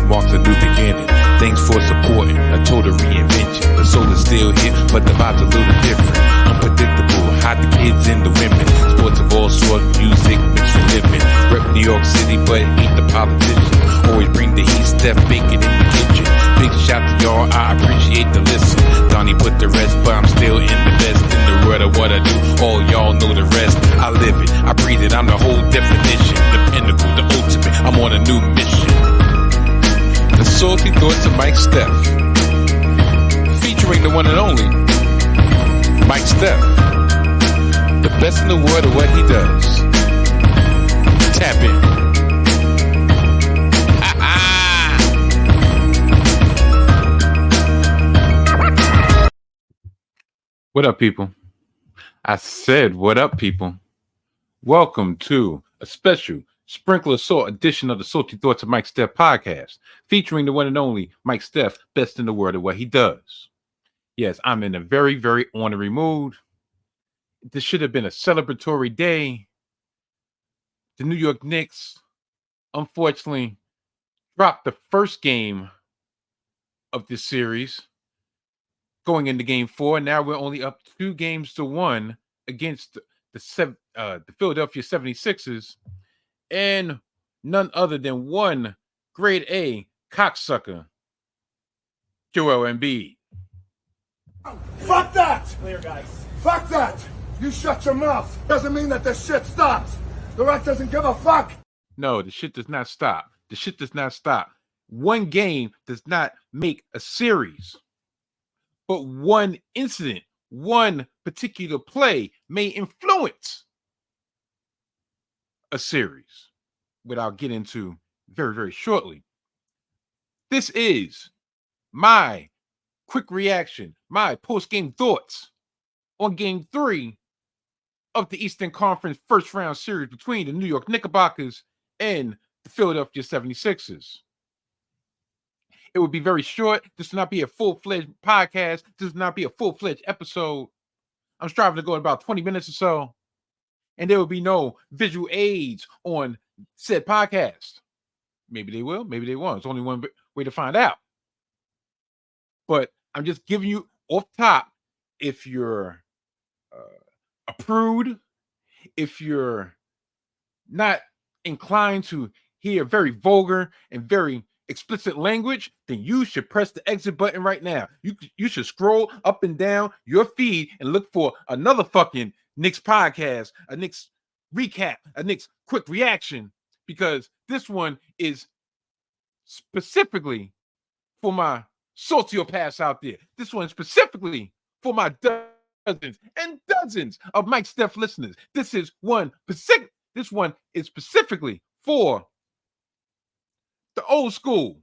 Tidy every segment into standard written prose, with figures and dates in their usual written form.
marks a new beginning. Thanks for supporting a total reinvention. The soul is still here, but the vibe's a little different. Unpredictable, hide the kids and the women. Sports of all sorts, music mixed for living. Rep New York City, but ain't the politician. Always bring the heat, Steph Bacon in the kitchen. Big shout to y'all, I appreciate the listen. Donnie put the rest, but I'm still in the best. In the word of what I do, all y'all know the rest. I live it, I breathe it, I'm the whole definition. The pinnacle, the ultimate, I'm on a new mission. The Salty Thoughts of Mike Steph, featuring the one and only Mike Steph, the best in the world of what he does. Tap in. What up, people? I said, what up, people? Welcome to a special Sprinkle of Salt edition of the Salty Thoughts of Mike Steph podcast, featuring the one and only Mike Steph, best in the world of what he does. Yes, I'm in a very, very ornery mood. This should have been a celebratory day. The New York Knicks, unfortunately, dropped the first game of this series, going into game 4. Now we're only up 2-1 against the Philadelphia 76ers, and none other than one grade A cocksucker, Joel Embiid. Fuck that! Clear, guys. Fuck that! You shut your mouth. Doesn't mean that this shit stops. The Rock doesn't give a fuck. No, the shit does not stop. The shit does not stop. One game does not make a series. But one incident, one particular play may influence a series, which I'll get into very, very shortly. This is my quick reaction, my post-game thoughts on Game 3 of the Eastern Conference first-round series between the New York Knickerbockers and the Philadelphia 76ers. It would be very short. This will not be a full-fledged podcast. This will not be a full-fledged episode. I'm striving to go in about 20 minutes or so. And there will be no visual aids on said podcast. Maybe they will, maybe they won't. It's only one way to find out. But I'm just giving you off top, if you're a prude, if you're not inclined to hear very vulgar and very explicit language, then you should press the exit button right now. You should scroll up and down your feed and look for another fucking Knicks podcast, a Knicks recap, a Knicks quick reaction, because this one is specifically for my sociopaths out there. This one specifically for my dozens and dozens of Mike Steph listeners. This one is specifically for the old school,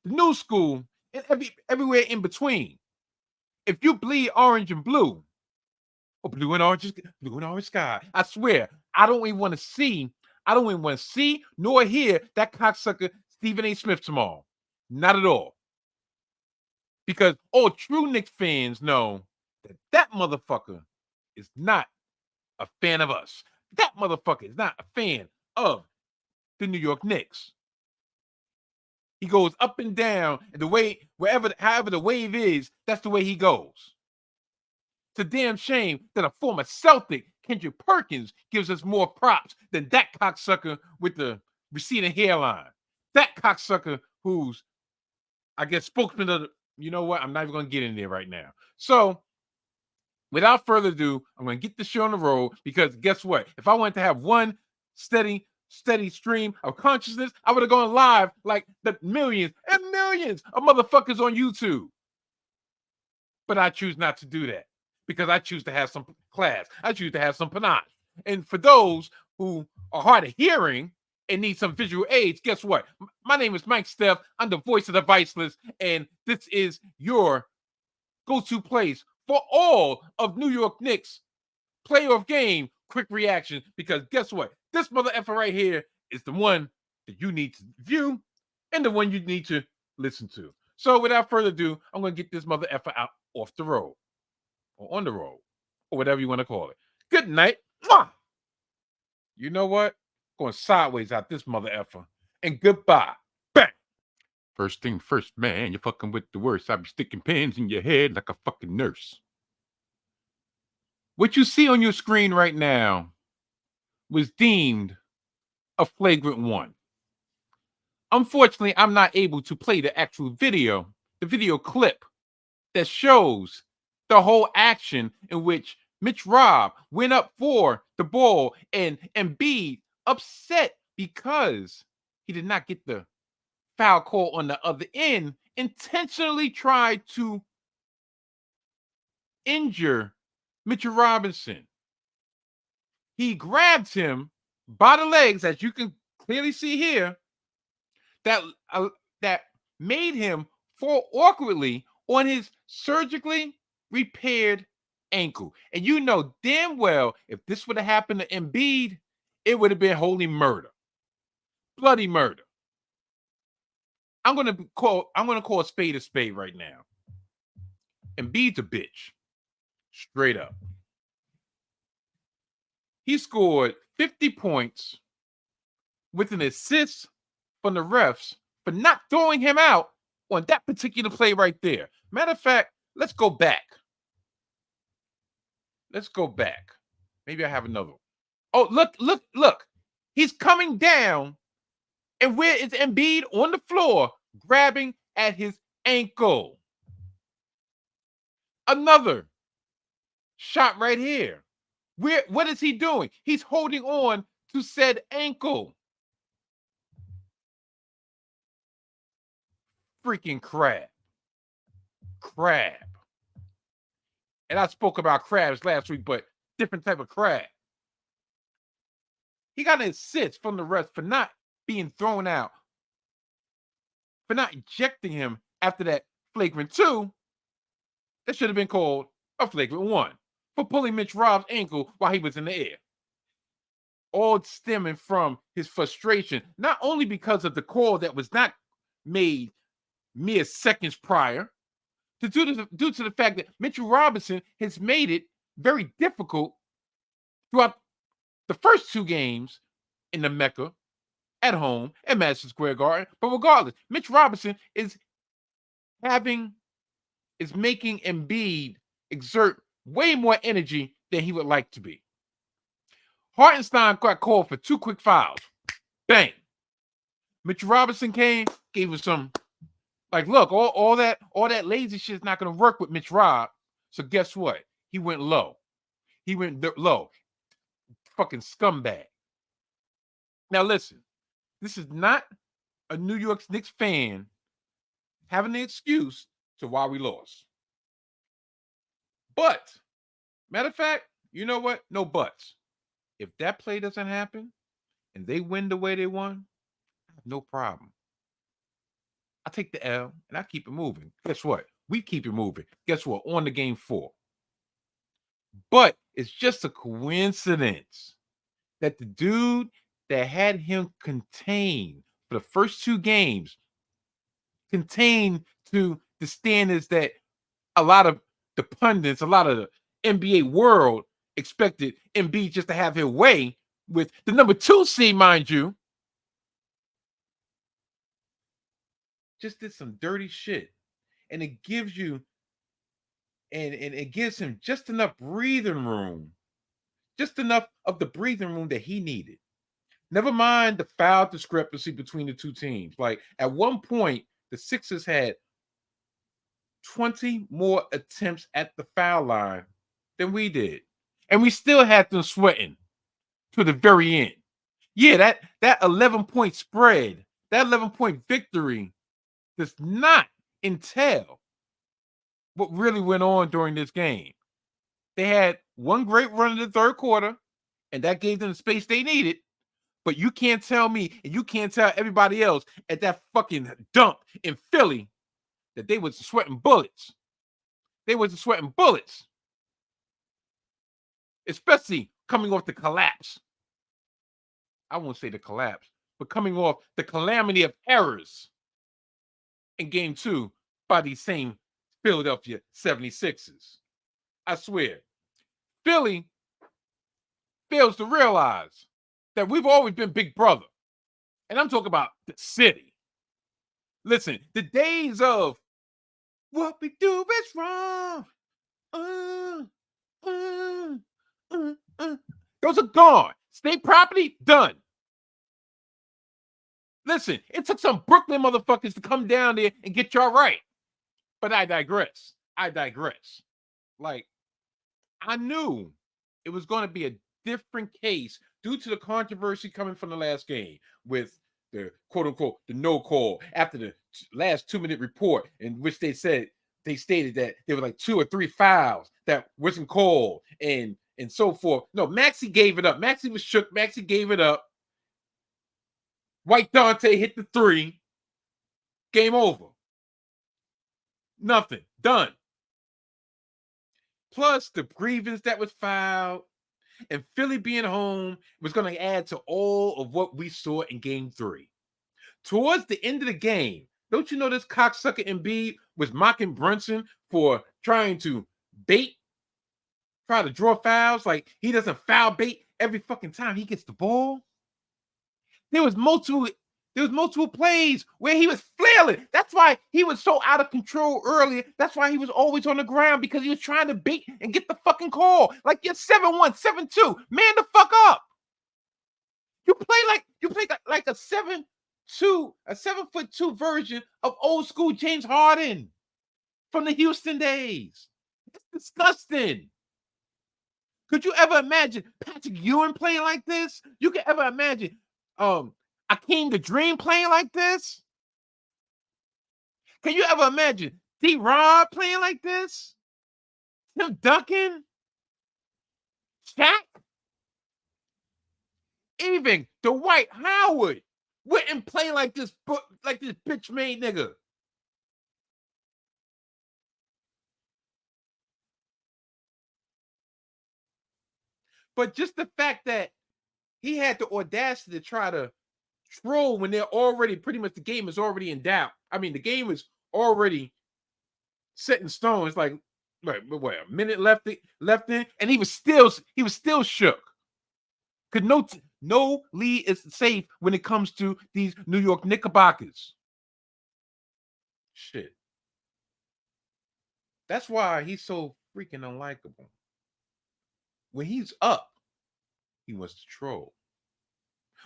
the new school, and everywhere in between. If you bleed orange and blue, or blue and orange sky, I swear, I don't even want to see nor hear that cocksucker Stephen A. Smith tomorrow. Not at all. Because all true Knicks fans know that motherfucker is not a fan of us. That motherfucker is not a fan of the New York Knicks. He goes up and down, and however the wave is, that's the way he goes. It's a damn shame that a former Celtic, Kendrick Perkins, gives us more props than that cocksucker with the receding hairline. That cocksucker who's, I guess, spokesman of the, you know what? I'm not even going to get in there right now. So, without further ado, I'm going to get this show on the road, because guess what? If I wanted to have one steady stream of consciousness, I would have gone live like the millions and millions of motherfuckers on YouTube. But I choose not to do that, because I choose to have some class. I choose to have some panache. And for those who are hard of hearing and need some visual aids, guess what? My name is Mike Steph. I'm the voice of the voiceless, and this is your go-to place for all of New York Knicks playoff game quick reaction, because guess what? This mother effer right here is the one that you need to view and the one you need to listen to. So without further ado, I'm going to get this mother effer out off the road, or on the road, or whatever you want to call it. Good night. Mwah! You know what? Going sideways out this mother effer. And goodbye. Bang. First thing first, man, you're fucking with the worst. I be sticking pins in your head like a fucking nurse. What you see on your screen right now was deemed a flagrant one. Unfortunately, I'm not able to play the actual video, the video clip that shows the whole action in which Mitch Robb went up for the ball and Embiid upset because he did not get the foul call on the other end, intentionally tried to injure Mitchell Robinson. He grabbed him by the legs, as you can clearly see here, that made him fall awkwardly on his surgically repaired ankle. And you know damn well if this would have happened to Embiid, it would have been holy murder. Bloody murder. I'm gonna call a spade right now. Embiid's a bitch. Straight up. He scored 50 points with an assist from the refs for not throwing him out on that particular play right there. Matter of fact, let's go back. Maybe I have another one. Oh, look. He's coming down, and where is Embiid? On the floor, grabbing at his ankle. Another shot right here. What is he doing? He's holding on to said ankle. Freaking crab. And I spoke about crabs last week, but different type of crab. He got an assist from the refs for not being thrown out, for not ejecting him after that flagrant 2. That should have been called a flagrant 1 for pulling Mitch Robb's ankle while he was in the air. All stemming from his frustration, not only because of the call that was not made mere seconds prior, due to the fact that Mitchell Robinson has made it very difficult throughout the first 2 games in the Mecca, at home, at Madison Square Garden. But regardless, Mitch Robinson is making Embiid exert way more energy than he would like to be. Hartenstein got called for 2 quick fouls. Bang. Mitch Robinson came, gave him some, like, look, all that lazy shit is not going to work with Mitch Robb. So guess what? He went low. Fucking scumbag. Now listen, this is not a New York Knicks fan having an excuse to why we lost. But, matter of fact, you know what? No buts. If that play doesn't happen and they win the way they won, I have no problem. I take the L and I keep it moving. Guess what? We keep it moving. Guess what? On to game 4. But it's just a coincidence that the dude that had him contained for the first 2 games, contained to the standards that a lot of the pundits, a lot of the NBA world expected Embiid just to have his way with the number 2 seed, mind you, just did some dirty shit. And it gives you, and it gives him just enough breathing room, just enough of the breathing room that he needed. Never mind the foul discrepancy between the 2 teams. Like, at one point, the Sixers had 20 more attempts at the foul line than we did. And we still had them sweating to the very end. Yeah, that 11-point spread, that 11-point victory does not entail what really went on during this game. They had one great run in the third quarter, and that gave them the space they needed. But you can't tell me, and you can't tell everybody else at that fucking dump in Philly that they was sweating bullets. They wasn't sweating bullets. Especially coming off the collapse. I won't say the collapse, but coming off the calamity of errors in game 2 by these same Philadelphia 76ers. I swear. Philly fails to realize that we've always been big brother. And I'm talking about the city. Listen, the days of what we do is wrong. Uh, Those are gone. State property, done. Listen, it took some Brooklyn motherfuckers to come down there and get y'all right. But I digress. Like, I knew it was going to be a different case due to the controversy coming from the last game with the quote unquote the no call after the last 2-minute report in which they stated that there were like 2 or 3 fouls that wasn't called and so forth. No, Maxey gave it up. Maxey was shook. Maxey gave it up. White Dante hit the 3. Game over. Nothing. Done. Plus the grievance that was filed and Philly being home was going to add to all of what we saw in game 3. Towards the end of the game, don't you know this cocksucker Embiid was mocking Brunson for trying to try to draw fouls? Like he doesn't foul bait every fucking time he gets the ball. There was multiple plays where he was flailing. That's why he was so out of control earlier. That's why he was always on the ground, because he was trying to bait and get the fucking call. Like you're 7'1", 7'2". Man the fuck up. You play like a 7'2", a 7'2" version of old school James Harden from the Houston days. It's disgusting. Could you ever imagine Patrick Ewing playing like this? You could ever imagine Akeem the Dream playing like this? Can you ever imagine D-Rod playing like this? Tim Duncan? Shaq? Even Dwight Howard wouldn't play like this bitch made nigga. But just the fact that he had the audacity to try to troll when they're already pretty much the game is already in doubt. I mean, the game is already set in stone. It's like what, a minute left in, and he was still shook. Because no lead is safe when it comes to these New York Knickerbockers. Shit. That's why he's so freaking unlikable. When he's up, he wants to troll.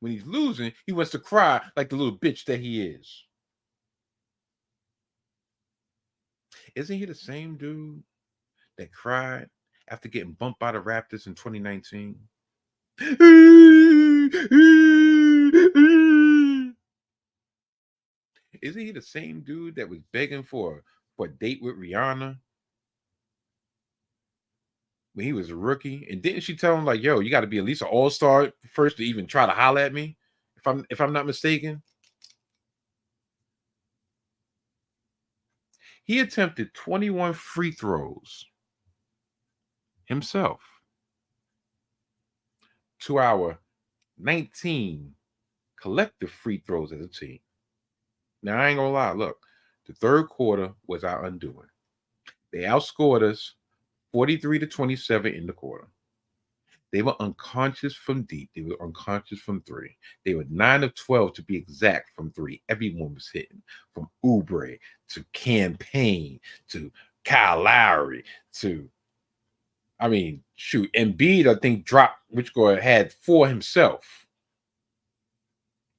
When he's losing, he wants to cry like the little bitch that he is. Isn't he the same dude that cried after getting bumped by the Raptors in 2019? Isn't he the same dude that was begging for a date with Rihanna when he was a rookie? And didn't she tell him, like, yo, you got to be at least an all-star first to even try to holler at me, if I'm not mistaken? He attempted 21 free throws himself to our 19 collective free throws as a team. Now, I ain't gonna lie. Look, the third quarter was our undoing. They outscored us 43-27 in the quarter. They were unconscious from deep. They were unconscious from 3. They were 9 of 12 to be exact from 3. Everyone was hitting, from Oubre to Campaign to Kyle Lowry to, I mean, shoot, Embiid, I think, dropped, which had 4 himself,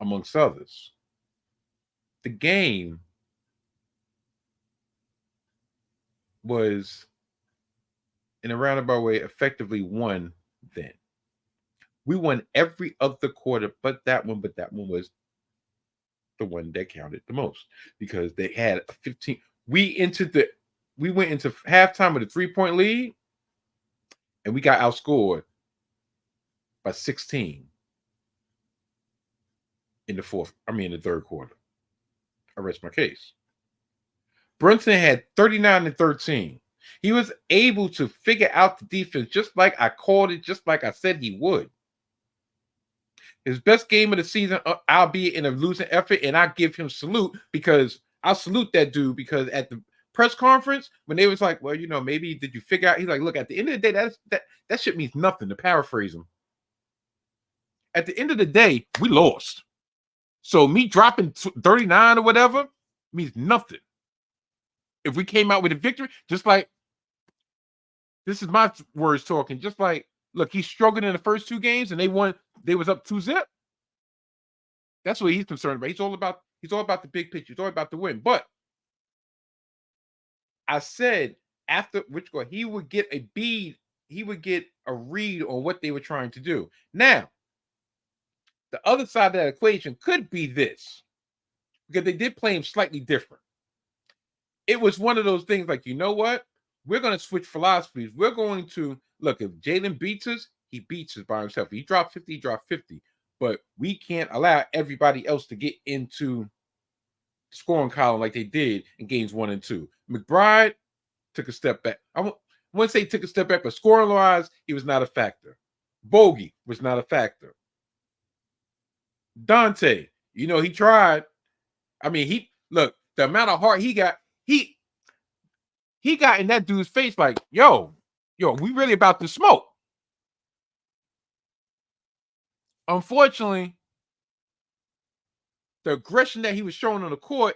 amongst others. The game was, in a roundabout way, effectively won then. We won every other quarter but that one, was the one that counted the most, because they had a 15. We went into halftime with a 3-point lead, and we got outscored by 16 in the third quarter. I rest my case. Brunson had 39-13. He was able to figure out the defense just like I called it, just like I said he would. His best game of the season, albeit in a losing effort, and I give him salute, because I salute that dude, because at the press conference, when they was like, well, maybe did you figure out? He's like, look, at the end of the day, that shit means nothing, to paraphrase him. At the end of the day, we lost. So me dropping 39 or whatever, means nothing. If we came out with a victory, just like, this is my words talking, just like, look, he struggled in the first 2 games and they won, they was up 2-0. That's what he's concerned about. He's all about the big picture. He's all about the win. But I said after which goal, he would get a bead, he would get a read on what they were trying to do. Now, the other side of that equation could be this, because they did play him slightly different. It was one of those things like, you know what? We're going to switch philosophies. We're going to look, if Jalen beats us, he beats us by himself. If he dropped 50, he dropped 50. But we can't allow everybody else to get into the scoring column like they did in games 1 and 2. McBride took a step back. I wouldn't say took a step back, but scoring-wise, he was not a factor. Bogey was not a factor. Dante, you know, he tried. I mean, look, the amount of heart he got, he got in that dude's face like, yo, we really about to smoke. Unfortunately, the aggression that he was showing on the court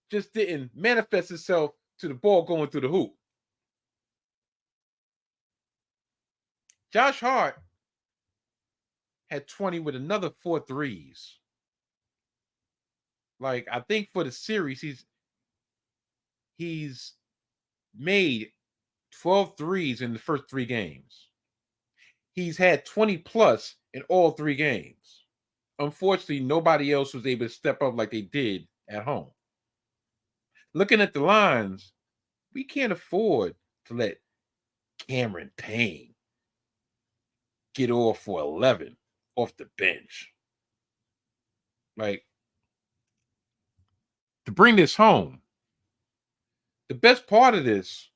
just didn't manifest itself to the ball going through the hoop. Josh Hart had 20 with another 4 threes. Like, I think for the series, he's made 12 threes in the first 3 games. He's had 20 plus in all 3 games. Unfortunately, nobody else was able to step up like they did at home. Looking at the lines, we can't afford to let Cameron Payne get off for 11 off the bench. Like, to bring this home, the best part of this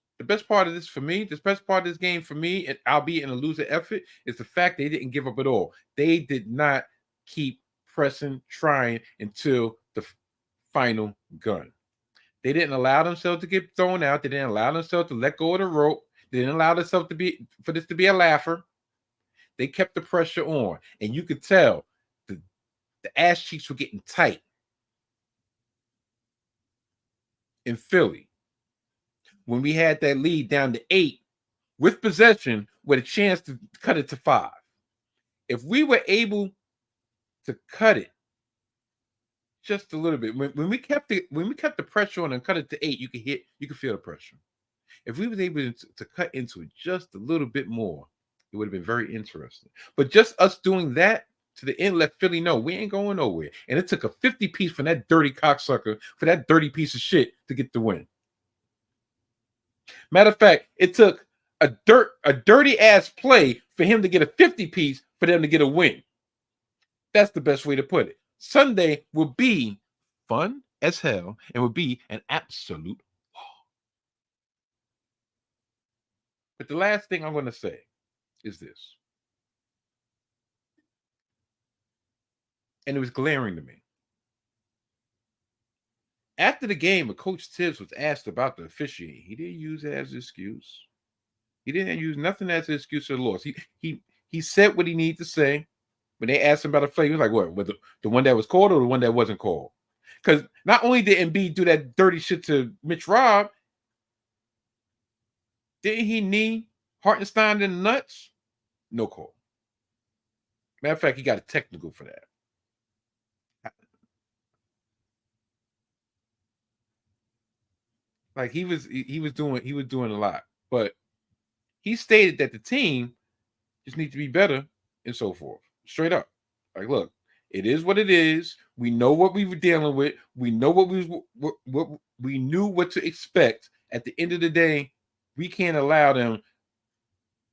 for me, the best part of this game for me, and albeit in a loser effort, is the fact they didn't give up at all. They did not keep pressing, trying until the final gun. They didn't allow themselves to get thrown out. They didn't allow themselves to let go of the rope. They didn't allow themselves for this to be a laugher. They kept the pressure on, and you could tell the ass cheeks were getting tight in Philly when we had that lead down to 8 with possession with a chance to cut it to 5. If we were able to cut it just a little bit, when we kept the pressure on and cut it to 8, you could feel the pressure. If we was able to cut into it just a little bit more, it would have been very interesting. But just us doing that to the end let Philly know we ain't going nowhere. And it took a 50 piece from that dirty cocksucker, for that dirty piece of shit, to get the win. Matter of fact, it took a dirty ass play for him to get a 50 piece for them to get a win. That's the best way to put it. Sunday will be fun as hell and will be an absolute war. But the last thing I'm going to say is this. And it was glaring to me. After the game, Coach Tibbs was asked about the officiating. He didn't use it as an excuse. He didn't use nothing as an excuse for the loss. He said what he needed to say. When they asked him about the play, he was like, what? The one that was called or the one that wasn't called? Because not only did Embiid do that dirty shit to Mitch Robb, didn't he knee Hartenstein in the nuts? No call. Matter of fact, he got a technical for that. Like, he was doing a lot. But he stated that the team just needs to be better and so forth. Straight up. Like, look, it is what it is. We know what we were dealing with. We know what we knew what to expect. At the end of the day, we can't allow them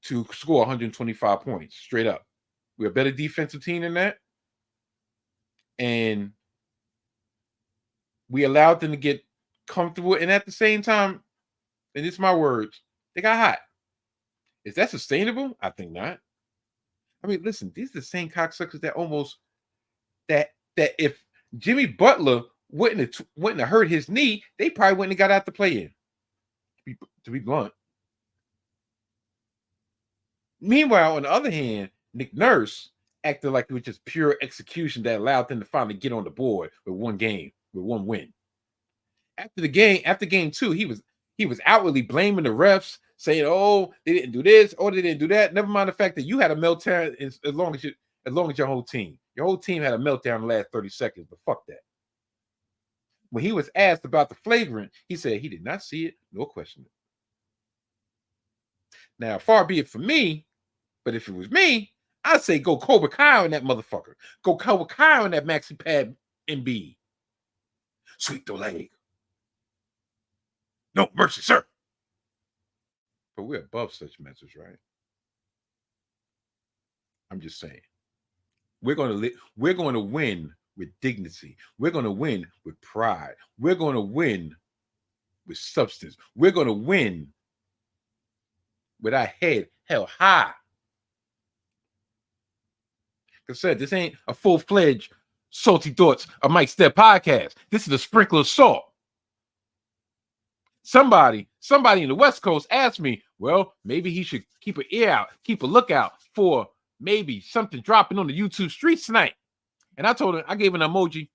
to score 125 points. Straight up. We're a better defensive team than that. And we allowed them to get comfortable. And at the same time, and it's my words, they got hot. Is that sustainable? I think not. I mean, listen, these are the same cocksuckers that if Jimmy Butler wouldn't have hurt his knee, they probably wouldn't have got out to play in. To be blunt. Meanwhile, on the other hand, Nick Nurse acted like it was just pure execution that allowed them to finally get on the board with one game, with one win. after game 2, he was outwardly blaming the refs, saying, "Oh, they didn't do this, oh, they didn't do that." Never mind the fact that you had a meltdown as long as your whole team had a meltdown in the last 30 seconds. But fuck that. When he was asked about the flagrant, he said he did not see it, no question it. Now, far be it from me, but if it was me, I'd say go Cobra Kai on that motherfucker. Go Cobra Kai on that maxi pad Embiid. Sweep the leg. No mercy, sir. But we're above such messes, right? I'm just saying. We're going to win with dignity. We're going to win with pride. We're going to win with substance. We're going to win with our head held high. Like I said, this ain't a full-fledged Salty Thoughts of Mike Step podcast. This is a sprinkle of salt. Somebody in the West Coast asked me, well, maybe he should keep an ear out, keep a lookout for maybe something dropping on the YouTube streets tonight. And I told him, I gave an emoji.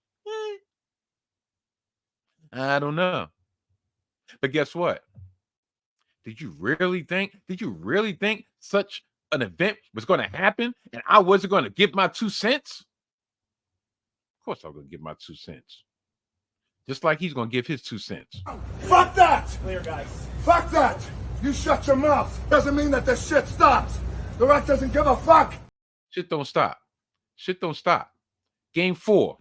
I don't know. But guess what? Did you really think such an event was going to happen and I wasn't going to give my 2 cents? Of course I'm going to give my 2 cents. Just like he's going to give his 2 cents. Fuck that! Clear, guys. Fuck that! You shut your mouth. Doesn't mean that this shit stops. The ref doesn't give a fuck. Shit don't stop. Shit don't stop. Game 4,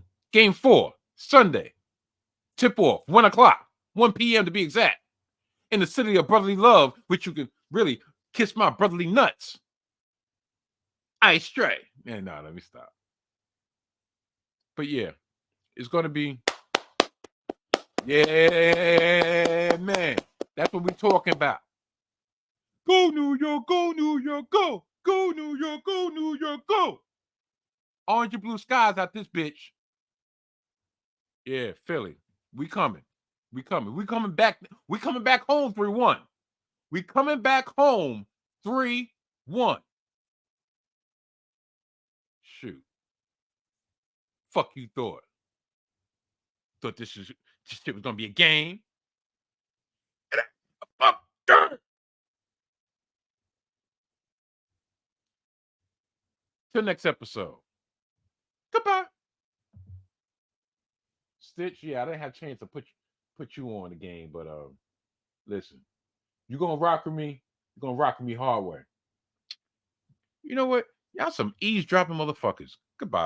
Sunday. Tip off, 1 o'clock, 1 p.m. to be exact. In the city of brotherly love, which you can really kiss my brotherly nuts. I stray. Man, no, let me stop. But yeah, it's going to be, yeah, man. That's what we're talking about. Go New York, go New York, go. Go New York, go New York, go. Orange and blue skies out this bitch. Yeah, Philly. We coming. We coming back. We coming back home 3-1. We coming back home 3-1. Shoot. Fuck you thought. Thought this shit was gonna be a game. Fuck. Till next episode. Goodbye. Stitch, yeah, I didn't have a chance to put you on the game, but listen, you're gonna rock with me. You're gonna rock with me hard way. You know what? Y'all some eavesdropping motherfuckers. Goodbye.